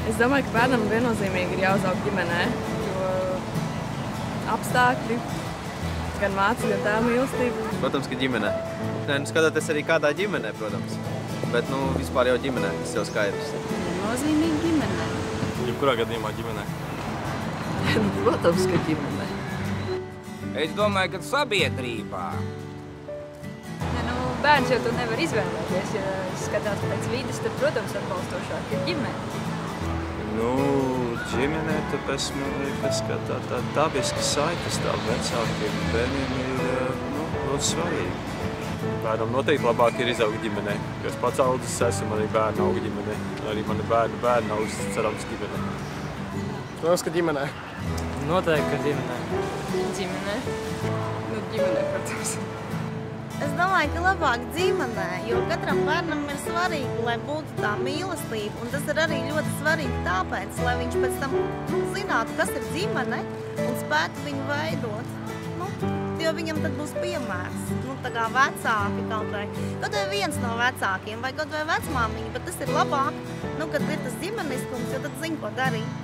Es domāju, ka bērnam viennozīmīgi ir jāuzaug ģimenē, jo apstākļi, gan māca, gan tēva mīlestība. Protams, ka ģimenē. Nē, nu skatoties arī kādā ģimenē, protams. Bet, nu, vispār jau ģimenē, tas jau skaidrs. Nozīmīgi ģimenē. Jebkurā gadījumā ģimenē. Protams, ka ģimenē. Es domāju, ka sabiedrībā. Bērns jau to nevar izvēlēties, ja skatās pēc vides, tad, protams, atbalstošāk ir ģimene. Nu, ģimenē, tāpēc man liekas, ka tā dabiska saite starp vecākiem bērniem ir ļoti svarīga. Bērnam noteikti labāk ir izaugt ģimenē, jo es pats audzis esmu, arī bērni aug ģimenē. Arī mani bērni aug, cerams, ģimenē. Protams, ka ģimenē. Noteikti, ka ģimenē. Ģimenē? Ģimenē, protams. Es domāju, ka labāk ģimenē, jo katram bērnam ir svarīgi, lai būtu tā mīlestība. Un tas ir arī ļoti svarīgi tāpēc, lai viņš pēc tam zinātu, kas ir ģimene un spētu viņu veidot. Jo viņam tad būs piemērs. Tā kā vecāki kaut vai viens no vecākiem vai kaut vai vecmāmiņa, bet tas ir labāk, kad ir tas ģimeniskums, jo tad zina, ko darīt.